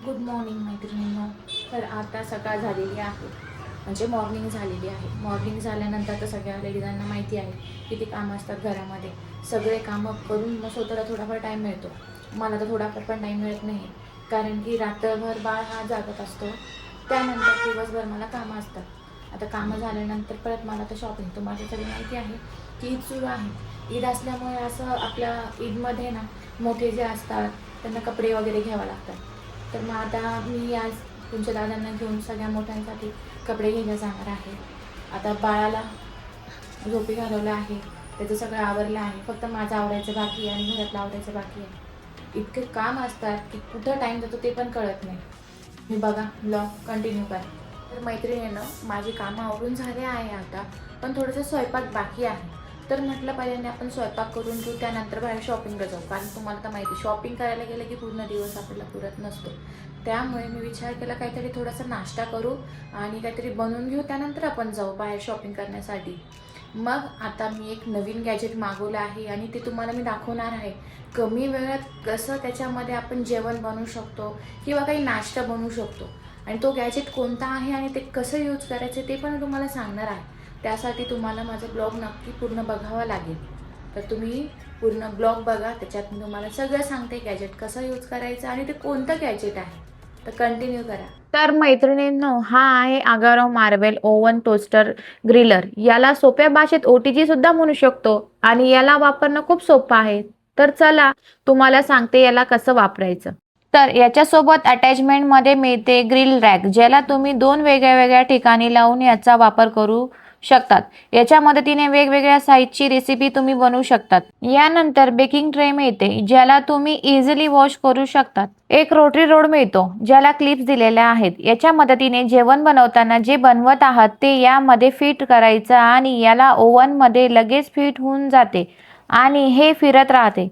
Good morning मैत्रिणींनो. तर आता सकाळ झालेली आहे, म्हणजे मॉर्निंग झालेली आहे. मॉर्निंग झाल्यानंतर तर सगळ्या लेडीजांना माहिती आहे किती कामं असतात घरामध्ये. सगळे कामं करून मग स्वतःला थोडाफार टाईम मिळतो. मला तर थोडाफार पण टाईम मिळत नाही, कारण की रात्रभर बाळ हा जागत असतो. त्यानंतर दिवसभर मला कामं असतात. आता कामं झाल्यानंतर परत मला तर शॉपिंग, तुम्हाला सगळी माहिती आहे की ईद सुरू आहे. ईद असल्यामुळे असं आपल्या ईदमध्ये ना मोठे जे असतात त्यांना कपडे वगैरे घ्यावे लागतात. तर मग आता मी आज तुमच्या दादांना घेऊन सगळ्या मोठ्यांसाठी कपडे घ्यायला जाणार आहे. आता बाळाला झोपी घालवलं आहे, त्याचं सगळं आवरलं आहे. फक्त माझं आवरायचं बाकी आहे आणि घरातलं आवरायचं बाकी आहे. इतके काम असतात की कुठं टाईम जातो ते पण कळत नाही. मी बघा ब्लॉग कंटिन्यू करा. तर मैत्रिणीनं माझी कामं आवरून झाले आहे आता, पण थोडंसं स्वयंपाक बाकी आहे. तर म्हटलं पहिल्यांदा आपण स्वयंपाक करून घेऊ, त्यानंतर बाहेर शॉपिंगला जाऊ. कारण तुम्हाला तर माहिती, शॉपिंग करायला गेलं की पूर्ण दिवस आपल्याला पुरत नसतो. त्यामुळे मी विचार केला काहीतरी थोडासा नाश्ता करू आणि काहीतरी बनवून घेऊ, त्यानंतर आपण जाऊ बाहेर शॉपिंग करण्यासाठी. मग आता मी एक नवीन गॅजेट मागवलं आहे आणि ते तुम्हाला मी दाखवणार आहे. कमी वेळात कसं त्याच्यामध्ये आपण जेवण बनवू शकतो किंवा काही नाश्ता बनवू शकतो, आणि तो गॅजेट कोणता आहे आणि ते कसं यूज करायचं ते पण तुम्हाला सांगणार आहे. त्यासाठी तुम्हाला माझा ब्लॉग नक्की पूर्ण बघावा लागेल. तर तुम्ही पूर्ण ब्लॉग बघा, त्याच्यात मी तुम्हाला सगळं सांगते गॅजेट कसं यूज करायचं आणि ते कोणतं गॅजेट आहे. तर कंटिन्यू करा. तर मैत्रिणींनो, हा आहे आगारो मार्वेल ओव्हन टोस्टर ग्रिलर. याला सोप्या भाषेत ओटीजी सुद्धा म्हणू शकतो आणि याला वापरणं खूप सोपं आहे. तर चला तुम्हाला सांगते याला कसं वापरायचं. तर याच्यासोबत अटॅचमेंटमध्ये मिळते ग्रिल रॅक, ज्याला तुम्ही दोन वेगळ्या वेगळ्या ठिकाणी लावून याचा वापर करू शकतात. याच्या मदतीने वेगवेगळ्या साईजची रेसिपी तुम्ही बनवू शकतात. यानंतर बेकिंग ट्रे मिळते, ज्याला तुम्ही इझिली वॉश करू शकतात. एक रोटरी रोड मिळतो, ज्याला क्लिप्स दिलेल्या आहेत. याच्या मदतीने जेवण बनवताना जे बनवत आहात ते यामध्ये फिट करायचं आणि याला ओव्हन मध्ये लगेच फिट होऊन जाते आणि हे फिरत राहते.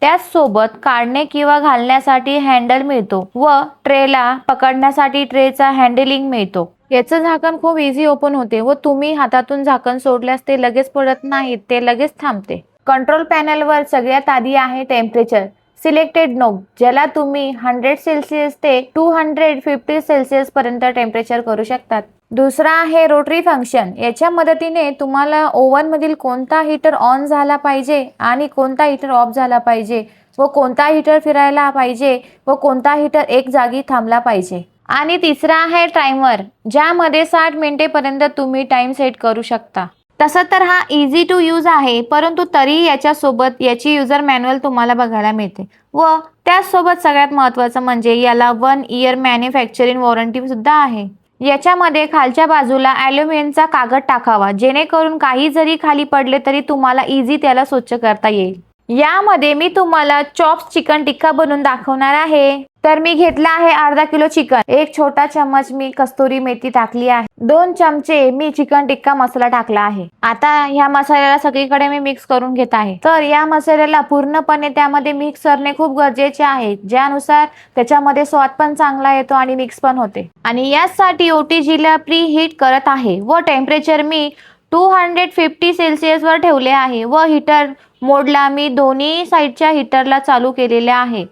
त्याचसोबत काढणे किंवा घालण्यासाठी हँडल मिळतो व ट्रेला पकडण्यासाठी ट्रेचा हँडलिंग मिळतो. याचं झाकण खूप इझी ओपन होते व तुम्ही हातातून झाकण सोडल्यास ते लगेच पडत नाही, ते लगेच थांबते. कंट्रोल पॅनलवर सगळ्यात आधी आहे टेम्परेचर सिलेक्टेड नोब, ज्याला तुम्ही 100 सेल्सिअस ते 250 सेल्सिअस पर्यंत टेम्परेचर करू शकतात. दुसरा आहे रोटरी फंक्शन. याच्या मदतीने तुम्हाला ओव्हन मधील कोणता हीटर ऑन झाला पाहिजे आणि कोणता हीटर ऑफ झाला पाहिजे व कोणता हीटर फिरायला पाहिजे व कोणता हीटर एक जागी थांबला पाहिजे. आणि तिसरा आहे टाइमर, ज्यामध्ये 60 मिनिटेपर्यंत तुम्ही टाइम सेट करू शकता. तसं तर हा इझी टू यूज आहे, परंतु तरी याच्यासोबत याची युजर मॅन्युअल तुम्हाला बघायला मिळते व त्याचसोबत सगळ्यात महत्त्वाचं म्हणजे याला 1 इयर मॅन्युफॅक्चरिंग वॉरंटी सुद्धा आहे. याच्यामध्ये खालच्या बाजूला ॲल्युमिनियमचा कागद टाकावा, जेणेकरून काही जरी खाली पडले तरी तुम्हाला इझी त्याला स्वच्छ करता येईल. यामध्ये मी तुम्हाला चॉप्स चिकन टिक्का बनवून दाखवणार आहे. तर मी घेतला आहे अर्धा किलो चिकन. एक छोटा चम्मच मी कस्तुरी मेथी टाकली आहे. 2 चमचे मी चिकन टिक्का मसाला टाकला आहे. आता ह्या मसाल्याला सगळीकडे मी मिक्स करून घेत आहे. तर या मसाल्याला पूर्णपणे त्यामध्ये मिक्स करणे खूप गरजेचे आहे, ज्यानुसार त्याच्यामध्ये स्वाद पण चांगला येतो आणि मिक्स पण होते. आणि यासाठी ओटीजीला प्री हीट करत आहे व टेम्परेचर मी 250 सेल्सिअस वर ठेवले आहे व हीटर मोडला मी दोन्ही साईडच्या हीटरला चालू केलेले आहे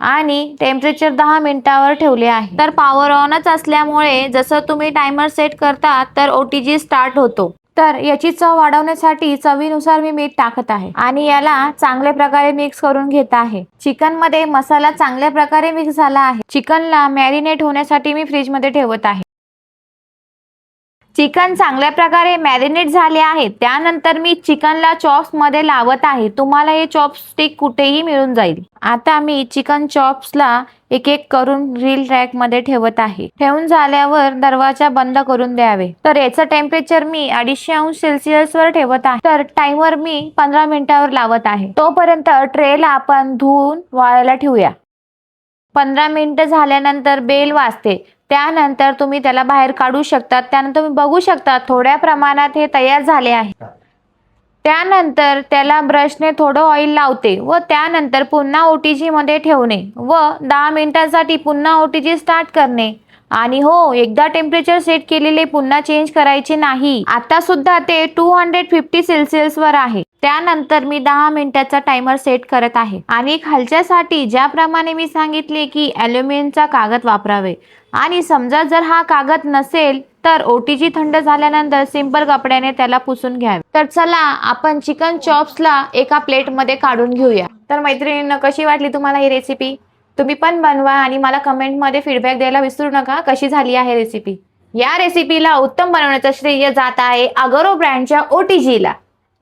आणि टेम्परेचर 10 मिनिटावर ठेवले आहे. तर पॉवर ऑनच असल्यामुळे जसं तुम्ही टायमर सेट करता तर ओटीजी स्टार्ट होतो. तर याची चव वाढवण्यासाठी चवीनुसार मी मीठ टाकत आहे आणि याला चांगल्या प्रकारे मिक्स करून घेत आहे. चिकन मध्ये मसाला चांगल्या प्रकारे मिक्स झाला आहे. चिकनला मॅरिनेट होण्यासाठी मी फ्रीज मध्ये ठेवत आहे. चिकन चांगल्या प्रकारे मॅरिनेट झाले आहे. त्यानंतर मी चिकनला चॉप्स मध्ये लावत आहे. तुम्हाला हे चॉपस्टिक कुठेही मिळून जाईल. आता मी चिकन चॉप्सला एक एक करून ग्रिल रॅक मध्ये ठेवत आहे. ठेवून झाल्यावर दरवाजा बंद करून द्यावे. तर याचं टेम्परेचर मी 250 अंश सेल्सिअस वर ठेवत आहे. तर टाइमर मी 15 मिनिटावर लावत आहे. तोपर्यंत ट्रेला आपण धुवून वाळायला ठेवूया. 15 मिनिटं झाल्यानंतर बेल वाजते. त्यानंतर तुम्ही त्याला बाहेर काढू शकता. त्यानंतर तुम्ही बघू शकता थोड्या प्रमाणात हे तयार झाले आहे. त्यानंतर त्याला ब्रशने थोडं ऑइल लावते व त्यानंतर पुन्हा ओटीजी मध्ये ठेवणे व 10 मिनिटांसाठी पुन्हा ओटीजी स्टार्ट करणे आणि हो, एकदा टेम्परेचर सेट केलेले पुन्हा चेंज करायचे नाही. आता सुद्धा ते 250 सेल्सिअस वर आहे. त्यानंतर मी 10 मिनिटाचा टायमर सेट करत आहे. आणि खालच्यासाठी ज्याप्रमाणे मी सांगितले की ॲल्युमिनियमचा कागद वापरावे. आणि समजा जर हा कागद नसेल तर ओटीजी थंड झाल्यानंतर सिंपल कपड्याने त्याला पुसून घ्यावे. तर चला आपण चिकन चॉप्सला एका प्लेटमध्ये काढून घेऊया. तर मैत्रिणींनो, कशी वाटली तुम्हाला ही रेसिपी? तुम्ही पण बनवा आणि मला कमेंटमध्ये फीडबॅक द्यायला विसरू नका कशी झाली आहे रेसिपी. या रेसिपीला उत्तम बनवण्याचं श्रेय जात आहे अगारो ब्रँडच्या ओटीजीला.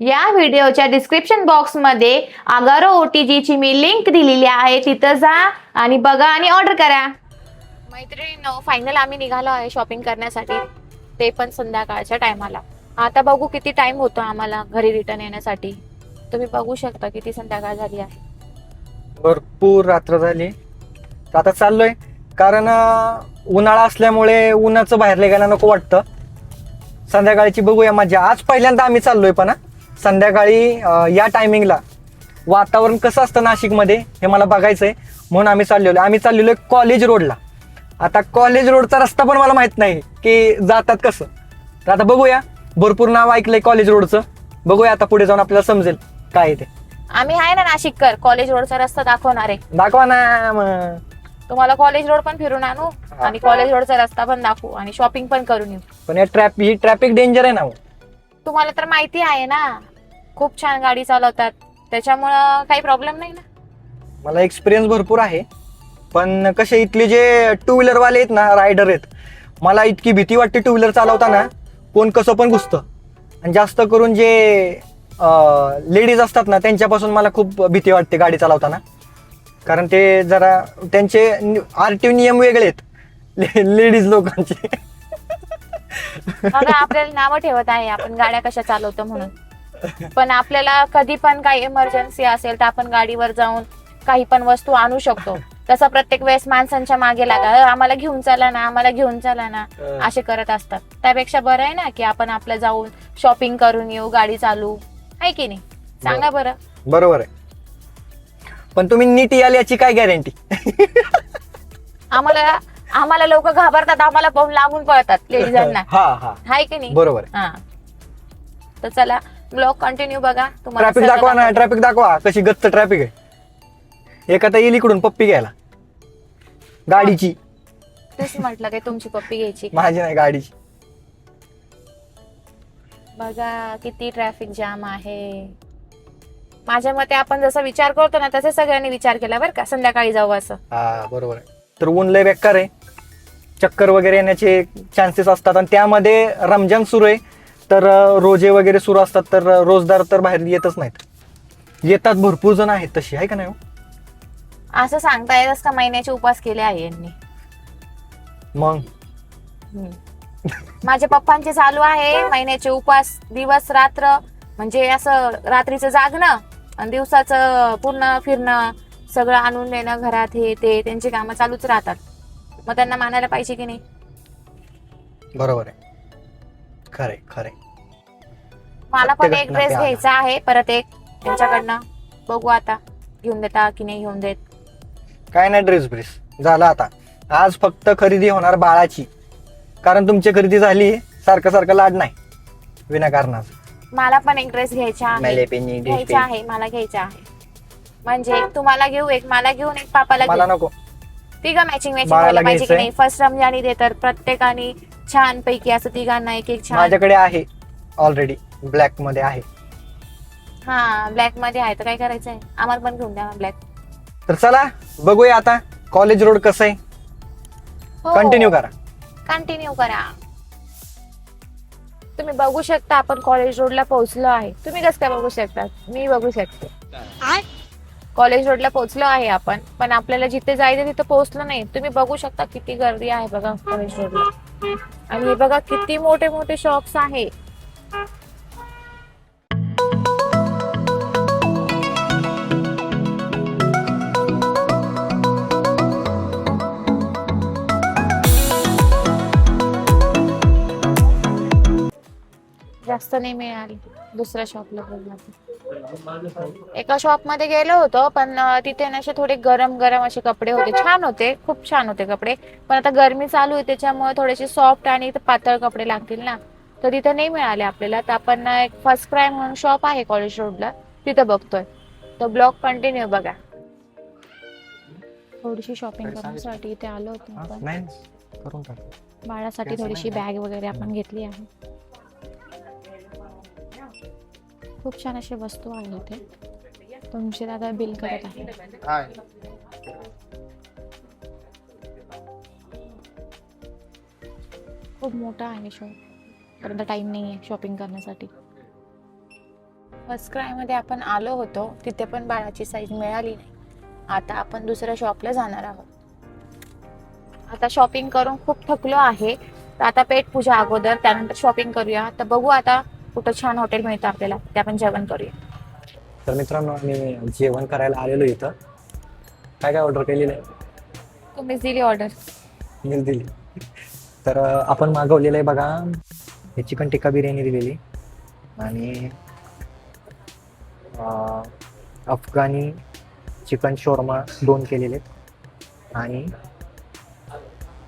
या व्हिडिओच्या डिस्क्रिप्शन बॉक्समध्ये अगारो ओटीजीची मी लिंक दिलेली आहे, तिथं जा आणि बघा आणि ऑर्डर करा. मैत्रिणींनो, फायनल आम्ही निघालो आहे शॉपिंग करण्यासाठी, ते पण संध्याकाळच्या टायमाला. आता बघू किती टाइम होतो आम्हाला घरी रिटर्न येण्यासाठी. तुम्ही बघू शकता किती संध्याकाळ झाली आहे. भरपूर रात्र झाली. तर आता चाललोय, कारण उन्हाळा असल्यामुळे उन्हाचं बाहेर निघायला नको वाटतं. संध्याकाळची बघूया मजा. आज पहिल्यांदा आम्ही चाललोय, पण संध्याकाळी या टायमिंगला वातावरण कसं असतं नाशिकमध्ये हे मला बघायचंय, म्हणून आम्ही चाललेलो आहे कॉलेज रोडला. आता कॉलेज रोडचा रस्ता पण मला माहित नाही की जातात कसं. तर आता बघूया, भरपूर नाव ऐकलंय कॉलेज रोडचं. बघूया आता पुढे जाऊन आपल्याला समजेल काय ते. आम्ही आहे ना नाशिककर, कॉलेज रोडचा रस्ता दाखवणार आहे. दाखवा ना मग. तुम्हाला कॉलेज रोड पण फिरून आणू आणि कॉलेज रोडचा रस्ता पण दाखवू आणि शॉपिंग पण करून येऊ. पण ही ट्रॅफिक डेंजर आहे ना. तुम्हाला तर माहिती आहे ना, खूप छान गाडी चालवतात, त्याच्यामुळं काही प्रॉब्लेम नाही ना. मला एक्सपिरियन्स भरपूर आहे, पण कसे इथले जे टू व्हीलर वाले आहेत ना, रायडर आहेत, मला इतकी भीती वाटते टू व्हीलर चालवताना. कोण कसं पण घुसतं. आणि जास्त करून जे लेडीज असतात ना, त्यांच्यापासून मला खूप भीती वाटते गाडी चालवताना. कारण ते जरा त्यांचे आरटीओ नियम वेगळे आहेत लेडीज लोकांचे. बघा, आपल्याला नावं ठेवत आहे आपण गाड्या कशा चालवतो म्हणून, पण आपल्याला कधी पण काही इमर्जन्सी असेल तर आपण गाडीवर जाऊन काही पण वस्तू आणू शकतो. तसं प्रत्येक वेळेस माणसांच्या मागे लागा, आम्हाला घेऊन चला ना, आम्हाला घेऊन चला ना, असे करत असतात. त्यापेक्षा बरं आहे ना की आपण आपलं जाऊन शॉपिंग करून येऊ, गाडी चालू आहे की नाही. सांगा बरं. बरोबर आहे, पण तुम्ही नीट याल याची काय गॅरंटी? आम्हाला लोक घाबरतात, आम्हाला पाहून लागून पळतात लेडीजांना. हाय की नाही. बरोबर. तर चला ब्लॉग कंटिन्यू बघा. तुम्हाला ट्रॅफिक दाखवा ना, ट्रॅफिक दाखवा कशी गच्च ट्रॅफिक आहे. एखादा येईल इकडून पप्पी घ्यायला गाडीची. तेच म्हटलं काय तुमची पप्पी घ्यायची, माझी नाही गाडीची. बघा किती ट्रॅफिक जाम आहे. माझ्या मते आपण जसा विचार करतो ना तसे सगळ्यांनी विचार केला बरं का, संध्याकाळी जाऊ असं. बरोबर आहे. तर ऊन लय बेकार आहे, चक्कर वगैरे येण्याचे चान्सेस असतात. आणि त्यामध्ये रमजान सुरू आहे, तर रोजे वगैरे सुरू असतात, तर रोजदार तर बाहेर येतच नाहीत. येतात भरपूर जण आहेत तशी, आहे का नाही? असं सांगता येतच का महिन्याचे उपास केले आहे यांनी. मग माझ्या पप्पांचे चालू आहे महिन्याचे उपास, दिवस रात्र, म्हणजे असं रात्रीचं जागणं आणि दिवसाचं पूर्ण फिरणं, सगळं आणून देणं घरात, हे ते त्यांची कामं चालूच राहतात. मग त्यांना मानायला पाहिजे की नाही. बरोबर आहे, खरे खरे. मला पण एक ड्रेस घ्यायचा आहे परत एक त्यांच्याकडनं, बघू आता घेऊन देता की नाही घेऊन देत. काय नाही, ड्रेस ब्रेस झालं आता. आज फक्त खरेदी होणार बाळाची, कारण तुमची खरेदी झाली, सारखं सारखं लाड नाही विनाकारणाचं. मला पण एक ड्रेस घ्यायचा आहे, मला घ्यायचा आहे. म्हणजे तुम्हाला घेऊ एक, मला घेऊन एक, पापाला मला नको. तिघा मॅचिंग व्हायला पाहिजे की नाही. फर्स्ट रमजानी दे तर प्रत्येकाने छान पैकी असं तिघांना एक एक छान. माझ्याकडे आहे ऑलरेडी, ब्लॅक मध्ये आहे. ब्लॅक मध्ये आहे तर काय करायचंय, आम्हाला पण घेऊन द्या ब्लॅक. तर चला बघूया आता कॉलेज रोड कसं आहे. कंटिन्यू करा. तुम्ही बघू शकता आपण कॉलेज रोडला पोहोचलो आहे. तुम्ही कसं काय बघू शकता, मी बघू शकते. कॉलेज रोडला पोहोचलो आहे आपण, पण आपल्याला जिथे जायचं तिथे पोहोचलो नाही. तुम्ही बघू शकता किती गर्दी आहे बघा कॉलेज रोडला. आणि हे बघा किती मोठे मोठे शॉप्स आहे. जास्त नाही मिळाली, दुसऱ्या शॉपला बघणार. एका शॉप मध्ये गेलो होतो, पण तिथे ना असे थोडे गरम गरम असे कपडे होते, छान होते, खूप छान होते कपडे. पण आता गरमी चालू आहे त्याच्यामुळे थोडेसे सॉफ्ट आणि पातळ कपडे लागतील ना, तर तिथे नाही मिळाले आपल्याला. तर आपण ना एक फर्स्ट क्राय म्हणून शॉप आहे कॉलेज रोडला, तिथं बघतोय. तर ब्लॉग कंटिन्यू बघा. थोडीशी शॉपिंग करण्यासाठी इथे आलो होतो आपण. नाही करून टाक. बाळासाठी थोडीशी बॅग वगैरे आपण घेतली आहे. खूप छान अशी वस्तू आहे इथे. तुमचे दादा बिल करत आहे. खूप मोठा आहे शॉप, परंतु टाइम नाही आहे शॉपिंग करण्यासाठी. फर्स्ट क्राय मध्ये आपण आलो होतो, तिथे पण बाळाची साईज मिळाली नाही. आता आपण दुसऱ्या शॉपला जाणार आहोत. आता शॉपिंग करून खूप थकलो आहे, तर आता पेट पूजा अगोदर, त्यानंतर शॉपिंग करूया. तर बघू आता कुठं छान हॉटेल मिळतं आपल्याला, ते आपण जेवण करूया. तर मित्रांनो, आम्ही जेवण करायला आलेलो इथं. काय काय ऑर्डर केलेलं आहे? तुम्हीच दिली ऑर्डर. मीच दिली. तर आपण मागवलेलं आहे बघा, हे चिकन टिक्का बिर्याणी दिलेली आणि अफगाणी चिकन शोरमा 2 केलेले आणि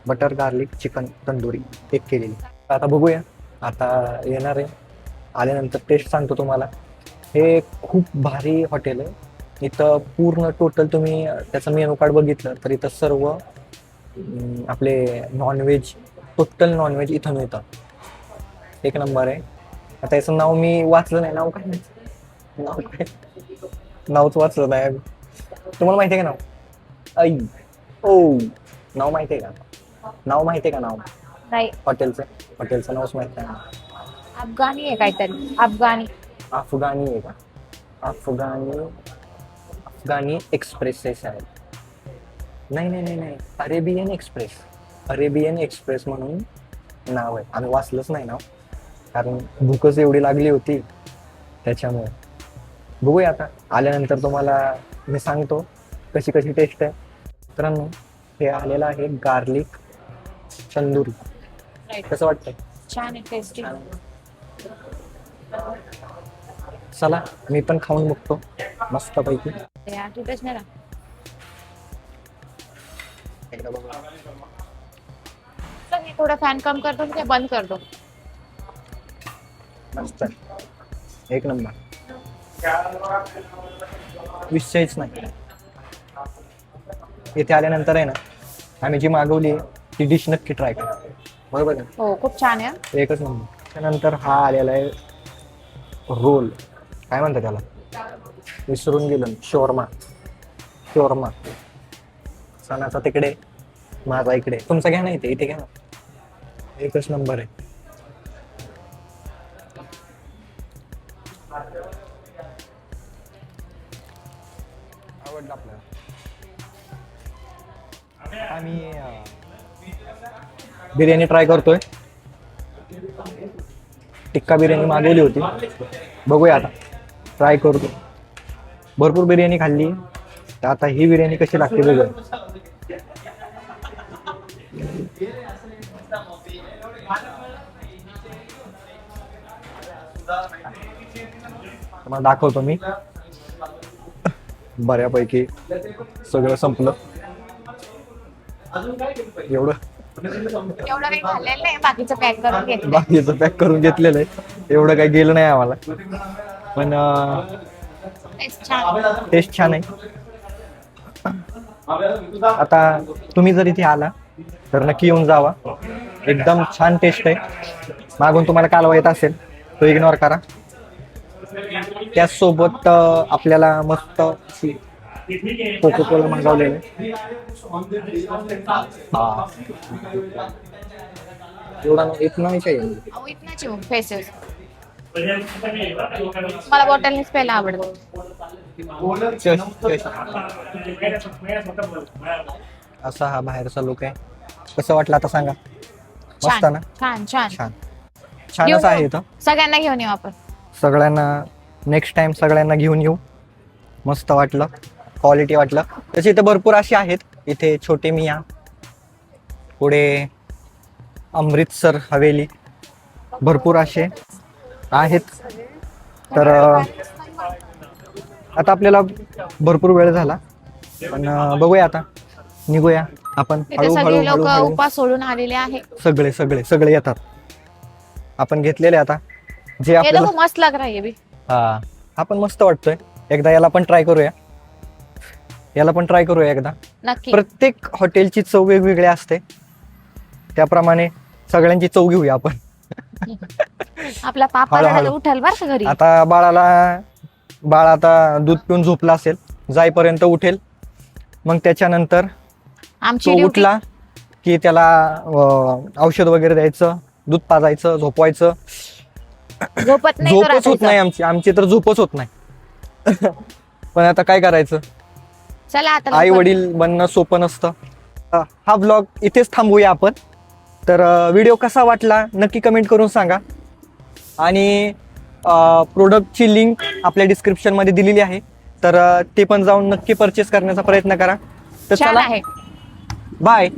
बटर गार्लिक चिकन तंदुरी 1 केलेली. आता बघूया, आता येणार आहे, आल्यानंतर टेस्ट सांगतो तुम्हाला. हे खूप भारी हॉटेल आहे. इथं पूर्ण टोटल तुम्ही त्याचं मेनू कार्ड बघितलं तर इथं सर्व आपले नॉनव्हेज, टोटल नॉनव्हेज इथं मिळतं. 1 नंबर आहे. आता याचं नाव मी वाचलं नाही. नाव काय? नावच वाचलं नाही. तुम्हाला माहिती आहे का नाव? नाव माहिती आहे का? नाव नाही, हॉटेलचं नावच माहित नाही. अफगाणी आहे काहीतरी. अफगाणी आहे का? अफगाणी एक्सप्रेस आहे. नाही, अरेबियन एक्सप्रेस म्हणून नाव आहे. आम्ही वाचलंच नाही नाव, कारण भूकच एवढी लागली होती त्याच्यामुळे. बघूया आता आल्यानंतर तुम्हाला मी सांगतो कशी टेस्ट आहे. मित्रांनो, हे आलेलं आहे गार्लिक तंदुरी. कसं वाटतंय? छान आहे, टेस्टी. चला मी पण खाऊन बघतो मस्त पैकी. तिथेच नाही मी थोडा फॅन कम करतो, ते बंद करतो. मस्त, 1 नंबर, विषयच नाही. इथे आल्यानंतर आहे ना, आम्ही जी मागवली ती डिश नक्की ट्राय करा. बरोबर आहे? हो, खूप छान आहे. 1 नंबर. त्यानंतर हा आलेला आहे रोल, काय म्हणतात त्याला, विसरून गेलो. शोरमा. सणाचा तिकडे, माझा इकडे. तुमचा घ्या ना, इथे घ्या ना. 1 नंबर आहे. आवडलं आपल्याला. आम्ही बिर्याणी ट्राय करतोय. टिक्का बिर्याणी मागवली होती, बघूया आता ट्राय करतो. भरपूर बिर्याणी खाल्ली, तर आता ही बिर्याणी कशी लागते बघूया. तुम्हाला दाखवतो मी. बऱ्यापैकी सगळं संपलं. एवढं काही खाल्लेलं नाही, बाकीचं पॅक करून घेतलं. बाकीचं पॅक करून घेतलेलं आहे. एवढं काही गेलं नाही आम्हाला, पण टेस्ट छान आहे. आता तुम्ही जर इथे आला तर नक्की येऊन जावा. एकदम छान टेस्ट आहे. मागून तुम्हाला कालवा येत असेल तो इग्नोर करा. त्याचसोबत आपल्याला मस्त कोको कोला मागवलेलं आहे. एवढा इतना नाही चाहिए. इतनाच आहे फेसेस. मला बॉटलनीच प्यायला आवडतं. असा हा बाहेरचा लुक आहे. कसं वाटलं आता सांगा. मस्त ना? छानच आहे इथं. सगळ्यांना घेऊन येऊ आपण. सगळ्यांना नेक्स्ट टाइम सगळ्यांना घेऊन येऊ. मस्त वाटलं, क्वालिटी वाटलं. तशी इथे भरपूर अशी आहेत. इथे छोटे मियाँ, पुढे अमृतसर हवेली, भरपूर असे आहेत. तर आता आपल्याला भरपूर वेळ झाला, पण बघूया आता निघूया आपण. इथे सगळे लोक उपास सोडून आलेले आहे. सगळे सगळे सगळे येतात. आपण घेतलेले आता जे ये आपल्याला देखो मस्त लग रहा है ये भी. हा पण मस्त वाटतोय. एकदा याला पण ट्राय करूया, याला पण ट्राय करूया एकदा. नक्की. प्रत्येक हॉटेलची चव वेगवेगळी असते, त्याप्रमाणे सगळ्यांची चव घेऊया आपण. आपला पापा हळूहळू. रडायला उठाल बर का घरी. आता बाळ आता दूध पिऊन झोपला असेल, जाईपर्यंत उठेल. मग त्याच्यानंतर आमची तो ड्युटी. उठला की त्याला औषध वगैरे द्यायचं, दूध पाजायचं, झोपवायचं. झोपत नाही तो झोपच होत नाही आमची तर झोपच होत नाही. पण आता काय करायचं, चला आता आई लवकर. वडील बनणं सोपं नसतं. हा ब्लॉग इथेच थांबवूया आपण. तर व्हिडिओ कसा वाटला नक्की कमेंट करून सांगा. आणि प्रोडक्टची लिंक आपल्या डिस्क्रिप्शन मध्ये दिलेली आहे, तर ते पण जाऊन नक्की परचेस करण्याचा प्रयत्न करा. तर छान चला, आहे. बाय.